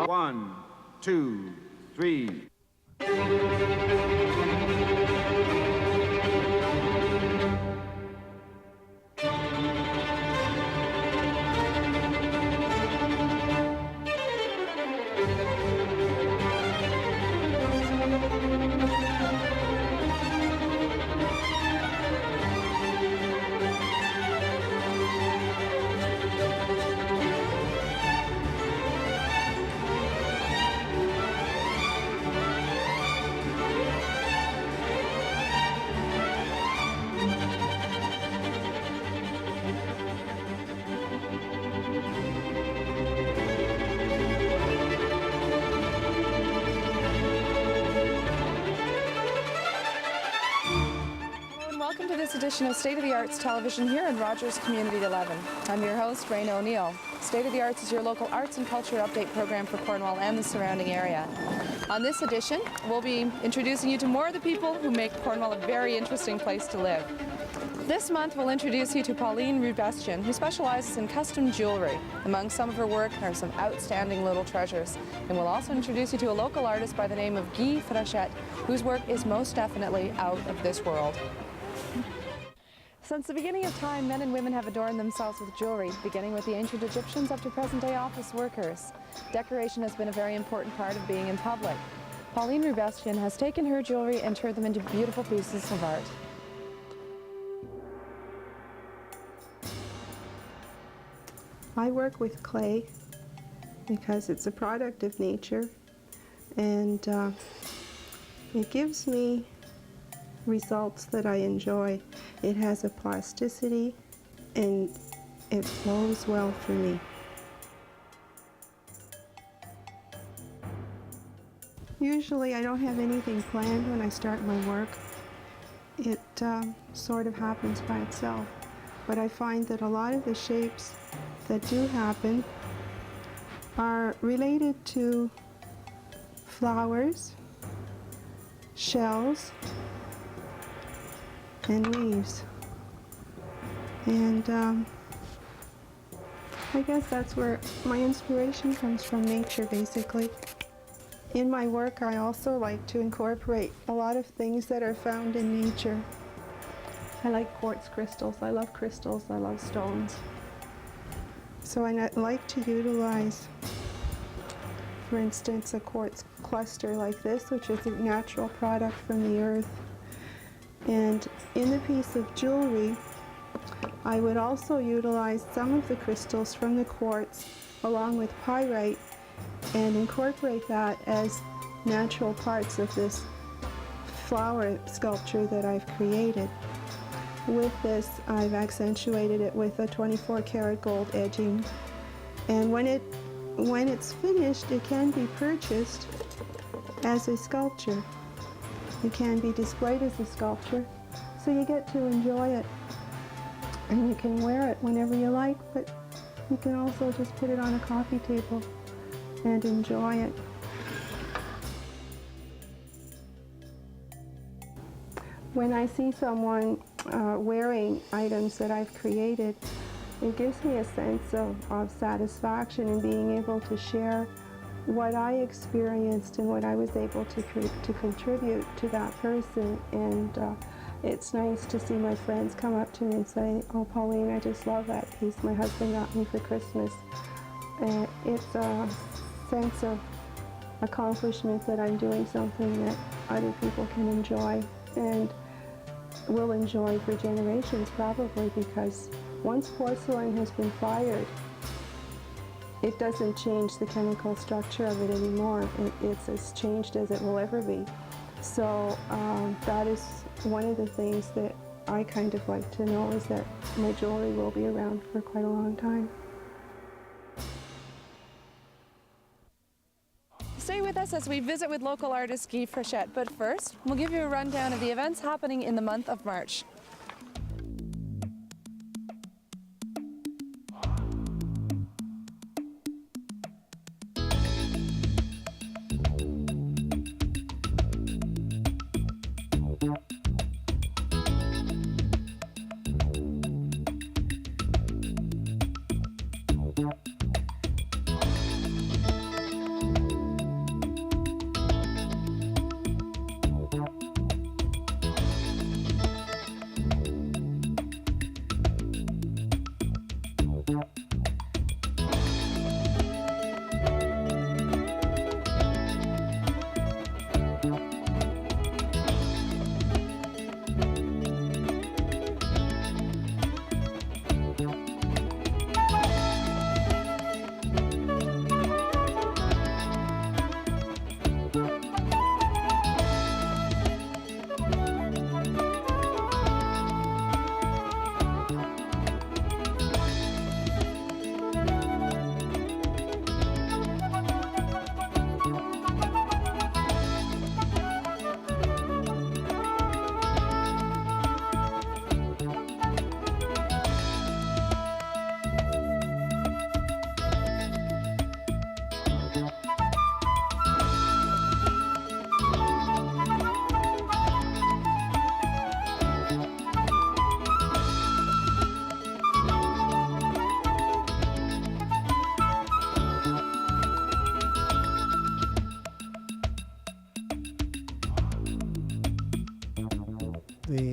1, 2, 3. Welcome to this edition of State of the Arts Television here in Rogers Community 11. I'm your host, Raina O'Neill. State of the Arts is your local arts and culture update program for Cornwall and the surrounding area. On this edition, we'll be introducing you to more of the people who make Cornwall a very interesting place to live. This month, we'll introduce you to Pauline Rubestian, who specializes in custom jewelry. Among some of her work are some outstanding little treasures. And we'll also introduce you to a local artist by the name of Guy Frechette, whose work is most definitely out of this world. Since the beginning of time, men and women have adorned themselves with jewelry, beginning with the ancient Egyptians up to present-day office workers. Decoration has been a very important part of being in public. Pauline Rubestian has taken her jewelry and turned them into beautiful pieces of art. I work with clay because it's a product of nature, and it gives me results that I enjoy. It has a plasticity and it flows well for me. Usually I don't have anything planned when I start my work. It sort of happens by itself. But I find that a lot of the shapes that do happen are related to flowers, shells, and leaves. And I guess that's where my inspiration comes from, nature, basically. In my work, I also like to incorporate a lot of things that are found in nature. I like quartz crystals, I love crystals, I love stones. So I like to utilize, for instance, a quartz cluster like this, which is a natural product from the earth. And in the piece of jewelry, I would also utilize some of the crystals from the quartz along with pyrite and incorporate that as natural parts of this flower sculpture that I've created. With this, I've accentuated it with a 24-karat gold edging. And when it's finished, it can be purchased as a sculpture. It can be displayed as a sculpture, so you get to enjoy it. And you can wear it whenever you like, but you can also just put it on a coffee table and enjoy it. When I see someone wearing items that I've created, it gives me a sense of satisfaction in being able to share what I experienced and what I was able to contribute to that person. And it's nice to see my friends come up to me and say, "Oh, Pauline, I just love that piece my husband got me for Christmas." And it's a sense of accomplishment that I'm doing something that other people can enjoy and will enjoy for generations, probably, because once porcelain has been fired, it doesn't change the chemical structure of it anymore. It's as changed as it will ever be. So that is one of the things that I kind of like to know, is that my jewelry will be around for quite a long time. Stay with us as we visit with local artist Guy Frechette, but first, we'll give you a rundown of the events happening in the month of March.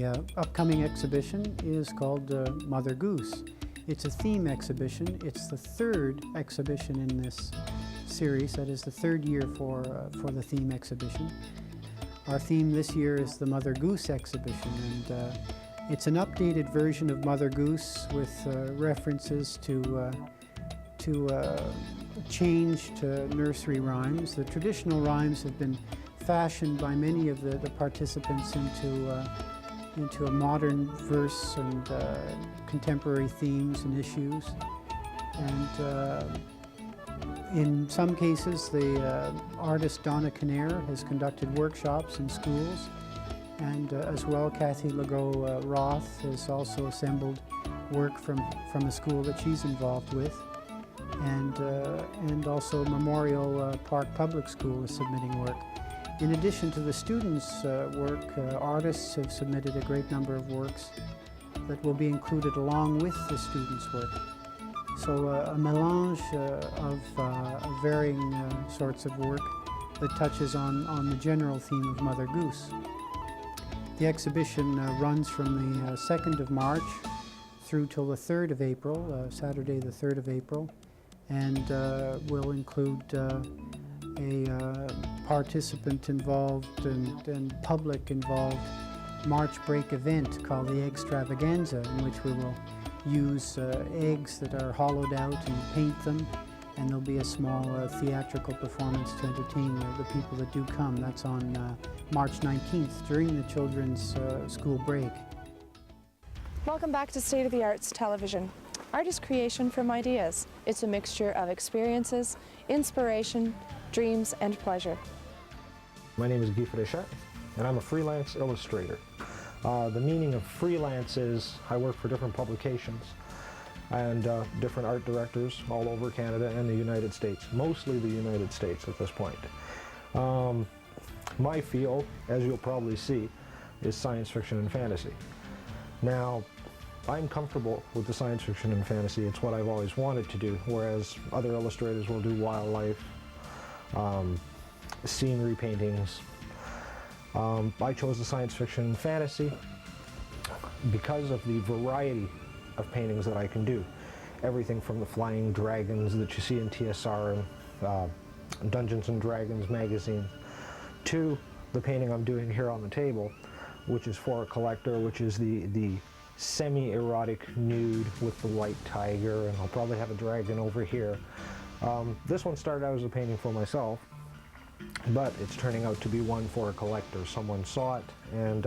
The upcoming exhibition is called Mother Goose. It's a theme exhibition. It's the third exhibition in this series. That is the third year for the theme exhibition. Our theme this year is the Mother Goose exhibition, and it's an updated version of Mother Goose with references to changed nursery rhymes. The traditional rhymes have been fashioned by many of the participants into a modern verse and contemporary themes and issues. And in some cases, the artist Donna Kinnair has conducted workshops in schools, and as well Kathy Legault Roth has also assembled work from a school that she's involved with. And also Memorial Park Public School is submitting work. In addition to the students' work, artists have submitted a great number of works that will be included along with the students' work. So a melange of varying sorts of work that touches on the general theme of Mother Goose. The exhibition runs from the 2nd of March through till the 3rd of April, Saturday the 3rd of April, and will include a participant involved and public involved March break event called the Extravaganza, in which we will use eggs that are hollowed out and paint them, and there'll be a small theatrical performance to entertain the people that do come. That's on March 19th during the children's school break. Welcome back to State of the Arts Television. Art is creation from ideas. It's a mixture of experiences, inspiration, dreams, and pleasure. My name is Guy Fréchet, and I'm a freelance illustrator. The meaning of freelance is I work for different publications and different art directors all over Canada and the United States, mostly the United States at this point. My field, as you'll probably see, is science fiction and fantasy. Now, I'm comfortable with the science fiction and fantasy. It's what I've always wanted to do, whereas other illustrators will do wildlife, scenery paintings. I chose the science fiction and fantasy because of the variety of paintings that I can do. Everything from the flying dragons that you see in TSR and Dungeons and Dragons magazine, to the painting I'm doing here on the table, which is for a collector, which is the semi-erotic nude with the white tiger, and I'll probably have a dragon over here. This one started out as a painting for myself, but it's turning out to be one for a collector. Someone saw it, and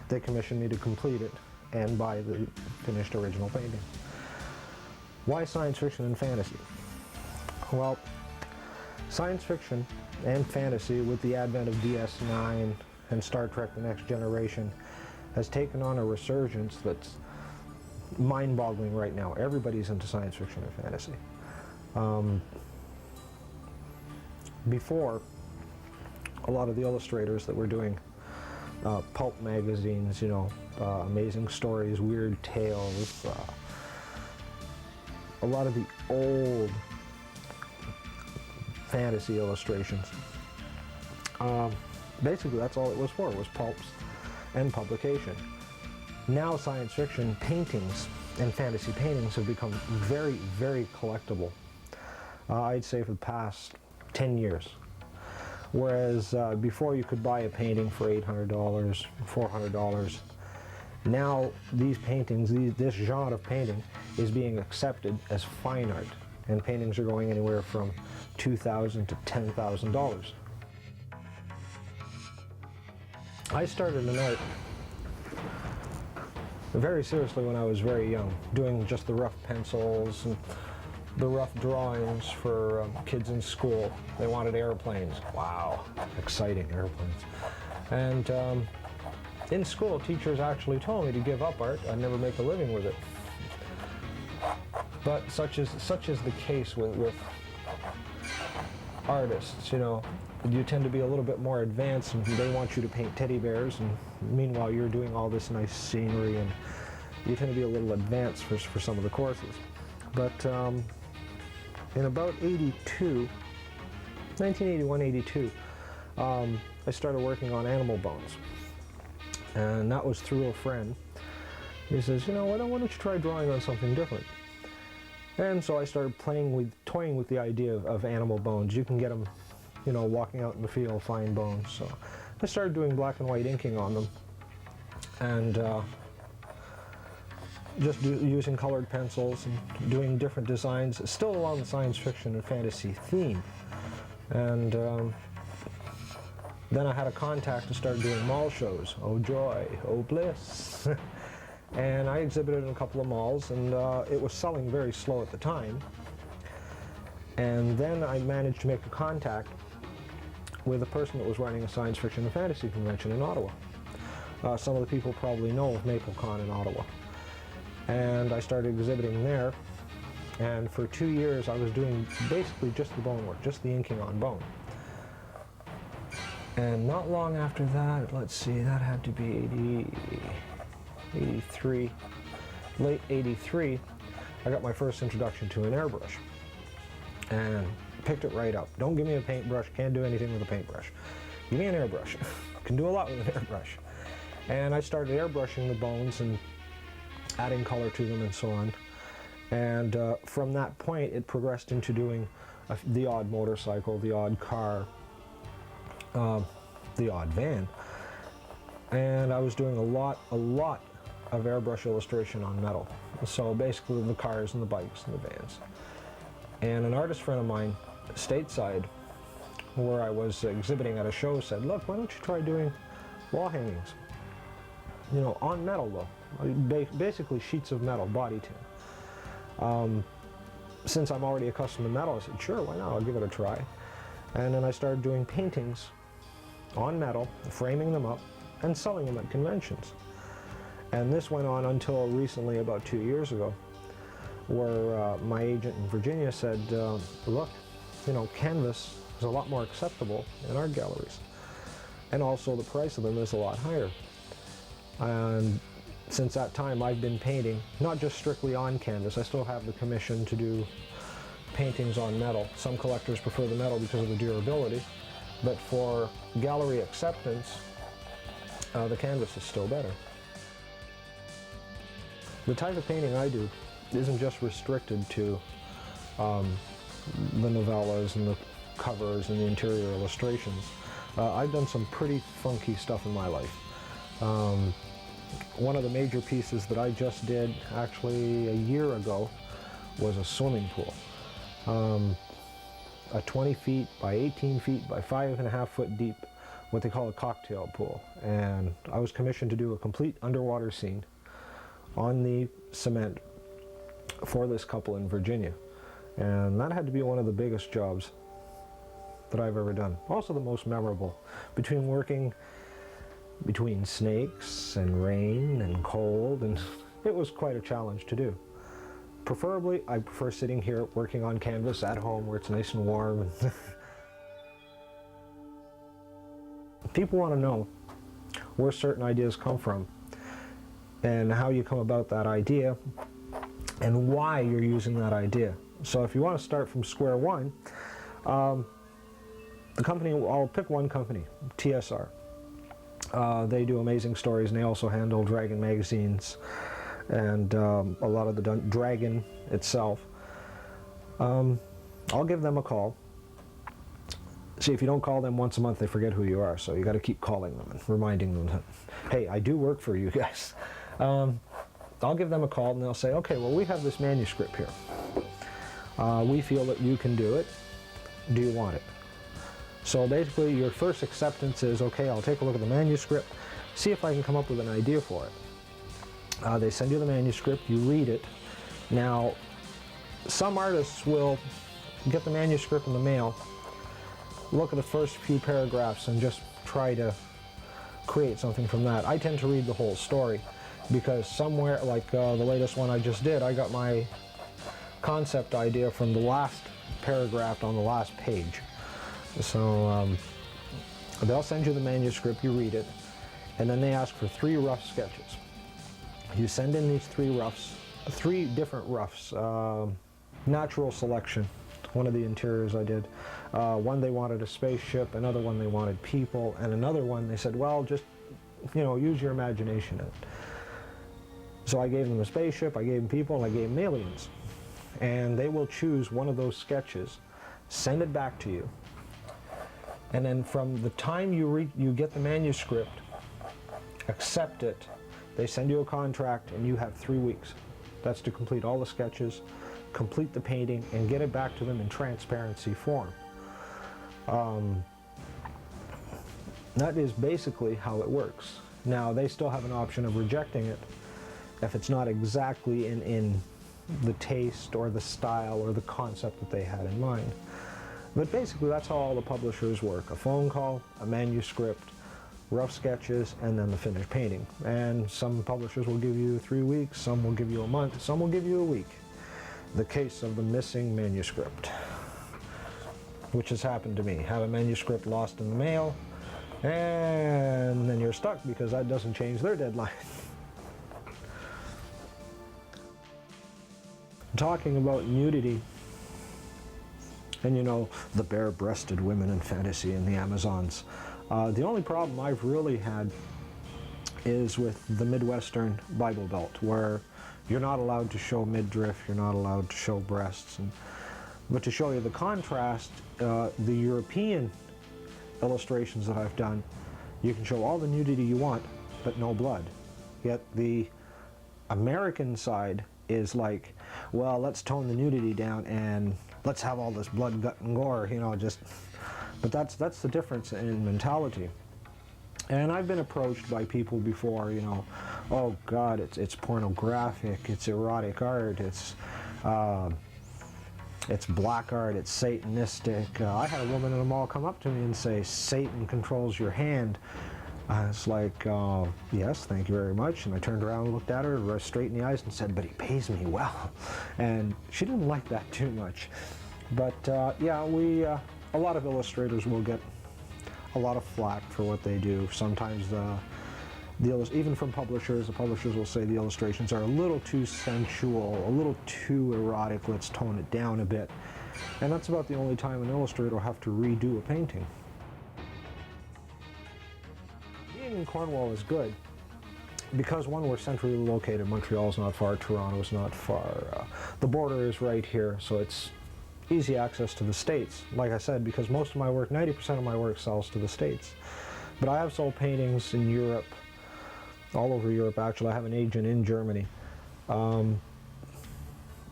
they commissioned me to complete it and buy the finished original painting. Why science fiction and fantasy? Well, science fiction and fantasy, with the advent of DS9 and Star Trek: The Next Generation, has taken on a resurgence that's mind-boggling right now. Everybody's into science fiction and fantasy. Before, a lot of the illustrators that were doing pulp magazines, you know, Amazing Stories, Weird Tales, a lot of the old fantasy illustrations. Basically, that's all it was for, was pulps and publication. Now science fiction paintings and fantasy paintings have become very, very collectible. I'd say for the past 10 years. Whereas before you could buy a painting for $800, $400. Now these paintings, this genre of painting is being accepted as fine art, and paintings are going anywhere from $2,000 to $10,000. I started in art very seriously when I was very young, doing just the rough pencils and the rough drawings for kids in school. They wanted airplanes. Wow, exciting airplanes. And in school, teachers actually told me to give up art. I'd never make a living with it. But such is the case with artists, you know. You tend to be a little bit more advanced, and they want you to paint teddy bears, and meanwhile you're doing all this nice scenery, and you tend to be a little advanced for some of the courses. But in about 1981, 82, I started working on animal bones. And that was through a friend. He says, you know, why don't you try drawing on something different? And so I started toying with the idea of animal bones. You can get them, you know, walking out in the field, find bones. So I started doing black and white inking on them, and just using colored pencils and doing different designs, still along the science fiction and fantasy theme. And then I had a contact to start doing mall shows. Oh joy, oh bliss. And I exhibited in a couple of malls, and it was selling very slow at the time. And then I managed to make a contact with a person that was running a science fiction and fantasy convention in Ottawa. Some of the people probably know of MapleCon in Ottawa. And I started exhibiting there, and for 2 years I was doing basically just the bone work, just the inking on bone. And not long after that, let's see, that had to be 83, late 83, I got my first introduction to an airbrush and picked it right up. Don't give me a paintbrush, can't do anything with a paintbrush. Give me an airbrush, can do a lot with an airbrush. And I started airbrushing the bones and adding color to them and so on. And from that point it progressed into doing the odd motorcycle, the odd car, the odd van. And I was doing a lot of airbrush illustration on metal. So basically the cars and the bikes and the vans. And an artist friend of mine, stateside, where I was exhibiting at a show, said, look, why don't you try doing wall hangings? You know, on metal though. Basically sheets of metal, body tin. Since I'm already accustomed to metal, I said, sure, why not? I'll give it a try. And then I started doing paintings on metal, framing them up, and selling them at conventions. And this went on until recently, about 2 years ago, where my agent in Virginia said, look, you know, canvas is a lot more acceptable in art galleries. And also the price of them is a lot higher. And since that time I've been painting, not just strictly on canvas, I still have the commission to do paintings on metal. Some collectors prefer the metal because of the durability, but for gallery acceptance, the canvas is still better. The type of painting I do isn't just restricted to the novellas and the covers and the interior illustrations. I've done some pretty funky stuff in my life. One of the major pieces that I just did, actually a year ago, was a swimming pool. A 20 feet by 18 feet by 5.5 foot deep, what they call a cocktail pool. And I was commissioned to do a complete underwater scene on the cement for this couple in Virginia. And that had to be one of the biggest jobs that I've ever done. Also the most memorable. Between working between snakes and rain and cold, and it was quite a challenge to do. Preferably, I prefer sitting here working on canvas at home where it's nice and warm. People want to know where certain ideas come from and how you come about that idea and why you're using that idea. So if you want to start from square one, the company, I'll pick one company, TSR. They do amazing stories, and they also handle Dragon magazines and a lot of the Dragon itself. I'll give them a call. See, if you don't call them once a month, they forget who you are, so you got to keep calling them and reminding them that, hey, I do work for you guys. I'll give them a call and they'll say, okay, well, we have this manuscript here. We feel that you can do it. Do you want it? So basically your first acceptance is, okay, I'll take a look at the manuscript, see if I can come up with an idea for it. They send you the manuscript, you read it. Now, some artists will get the manuscript in the mail, look at the first few paragraphs and just try to create something from that. I tend to read the whole story because somewhere, like the latest one I just did, I got my concept idea from the last paragraph on the last page. So they'll send you the manuscript, you read it, and then they ask for 3 rough sketches. You send in these 3 roughs, 3 different roughs. Natural selection, one of the interiors I did. One they wanted a spaceship, another one they wanted people, and another one they said, well, just you know, use your imagination in it. So I gave them a spaceship, I gave them people, and I gave them aliens. And they will choose one of those sketches, send it back to you, and then from the time you get the manuscript, accept it, they send you a contract, and you have 3 weeks. That's to complete all the sketches, complete the painting, and get it back to them in transparency form. That is basically how it works. Now, they still have an option of rejecting it if it's not exactly in the taste or the style or the concept that they had in mind. But basically, that's how all the publishers work. A phone call, a manuscript, rough sketches, and then the finished painting. And some publishers will give you 3 weeks, some will give you a month, some will give you a week. The case of the missing manuscript, which has happened to me. Have a manuscript lost in the mail, and then you're stuck because that doesn't change their deadline. Talking about nudity, and you know, the bare-breasted women in fantasy in the Amazons. The only problem I've really had is with the Midwestern Bible Belt, where you're not allowed to show midriff, you're not allowed to show breasts. But to show you the contrast, the European illustrations that I've done, you can show all the nudity you want, but no blood. Yet the American side is like, well, let's tone the nudity down and let's have all this blood, gut, and gore, you know, just. But that's the difference in mentality. And I've been approached by people before, you know, oh God, it's pornographic, it's erotic art, it's black art, it's Satanistic. I had a woman in a mall come up to me and say, Satan controls your hand. It's like, yes, thank you very much. And I turned around and looked at her straight in the eyes and said, but he pays me well. And she didn't like that too much. But yeah, a lot of illustrators will get a lot of flack for what they do. Sometimes even from publishers, the publishers will say the illustrations are a little too sensual, a little too erotic, let's tone it down a bit. And that's about the only time an illustrator will have to redo a painting. Being in Cornwall is good because, one, we're centrally located. Montreal's not far, Toronto's not far. The border is right here, so it's easy access to the States. Like I said, because most of my work, 90% of my work sells to the States. But I have sold paintings in Europe, all over Europe actually. I have an agent in Germany, all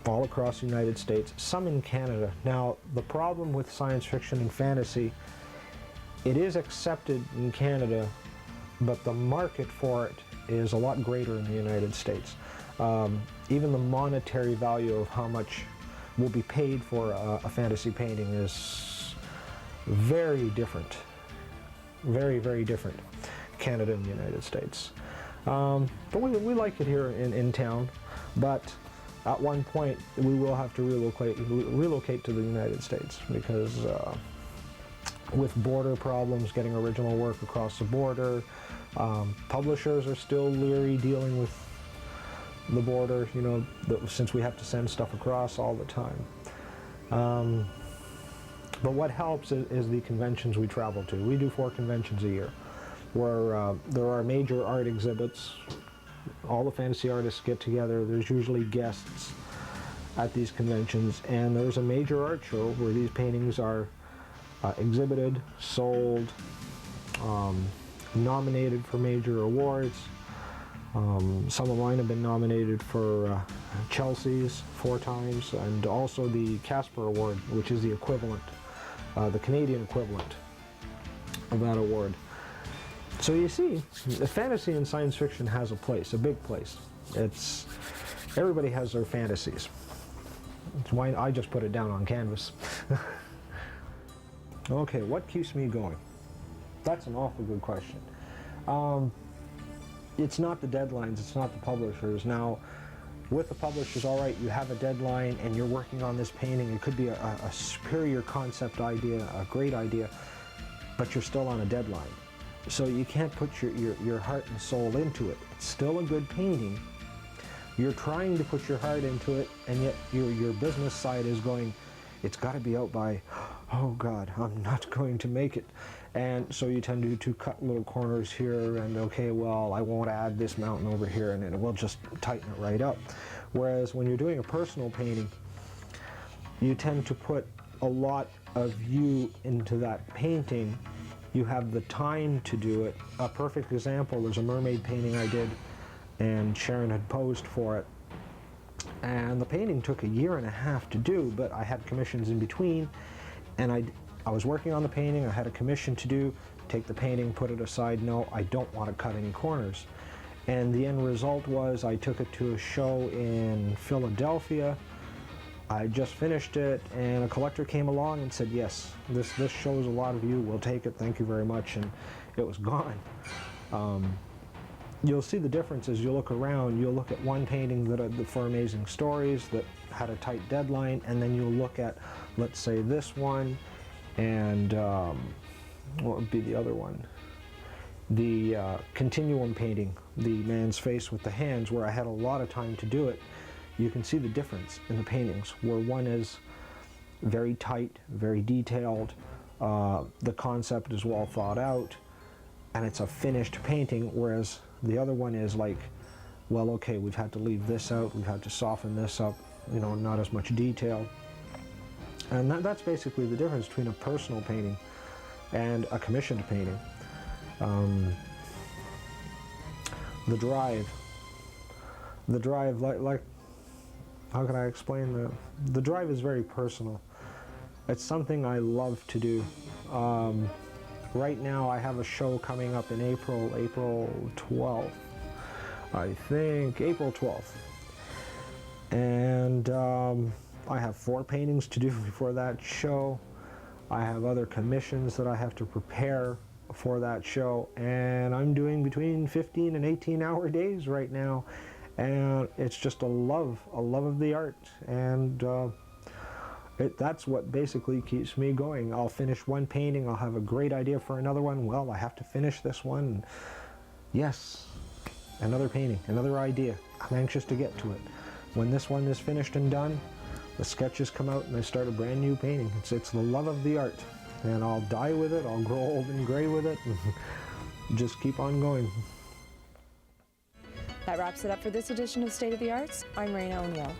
across the United States, some in Canada. Now, the problem with science fiction and fantasy, it is accepted in Canada, but the market for it is a lot greater in the United States. Even the monetary value of how much will be paid for a fantasy painting is very different. Very, very different. Canada and the United States. But we like it here in town, but at one point we will have to relocate to the United States because with border problems, getting original work across the border, publishers are still leery dealing with the border, you know, since we have to send stuff across all the time. But what helps is the conventions we travel to. We do 4 conventions a year where there are major art exhibits. All the fantasy artists get together. There's usually guests at these conventions, and there's a major art show where these paintings are exhibited, sold, nominated for major awards. Some of mine have been nominated for Chelsea's 4 times, and also the Casper Award, which is the equivalent, the Canadian equivalent of that award. So you see, the fantasy and science fiction has a place, a big place. Everybody has their fantasies. That's why I just put it down on canvas. Okay, what keeps me going? That's an awful good question. It's not the deadlines, it's not the publishers. Now, with the publishers, all right, you have a deadline and you're working on this painting. It could be a superior concept idea, a great idea, but you're still on a deadline. So you can't put your heart and soul into it. It's still a good painting. You're trying to put your heart into it, and yet your business side is going, it's got to be out by, oh God, I'm not going to make it. And so you tend to cut little corners here and, okay, well, I won't add this mountain over here, and it will just tighten it right up. Whereas when you're doing a personal painting, you tend to put a lot of you into that painting. You have the time to do it. A perfect example is a mermaid painting I did, and Sharon had posed for it. And the painting took 1.5 years to do, but I had commissions in between, and I was working on the painting, I had a commission to do, take the painting, put it aside, no, I don't want to cut any corners. And the end result was I took it to a show in Philadelphia. I just finished it, and a collector came along and said, yes, this shows a lot of you, we'll take it, thank you very much, and it was gone. You'll see the difference as you look around. You'll look at one painting that for Amazing Stories that had a tight deadline, and then you'll look at, let's say, this one, and what would be the other one? The continuum painting, the man's face with the hands, where I had a lot of time to do it. You can see the difference in the paintings, where one is very tight, very detailed, the concept is well thought out, and it's a finished painting, whereas the other one is like, well, okay, we've had to leave this out, we've had to soften this up, you know, not as much detail. And that's basically the difference between a personal painting and a commissioned painting. The drive, like, how can I explain that? The drive is very personal. It's something I love to do. Right now I have a show coming up in April 12th, I think, April 12th. And I have 4 paintings to do before that show. I have other commissions that I have to prepare for that show, and I'm doing between 15 and 18-hour days right now, and it's just a love of the art, and that's what basically keeps me going. I'll finish one painting, I'll have a great idea for another one, well, I have to finish this one, and yes, another painting, another idea. I'm anxious to get to it. When this one is finished and done, the sketches come out and I start a brand new painting. It's the love of the art, and I'll die with it, I'll grow old and gray with it, and just keep on going. That wraps it up for this edition of State of the Arts. I'm Raina O'Neill.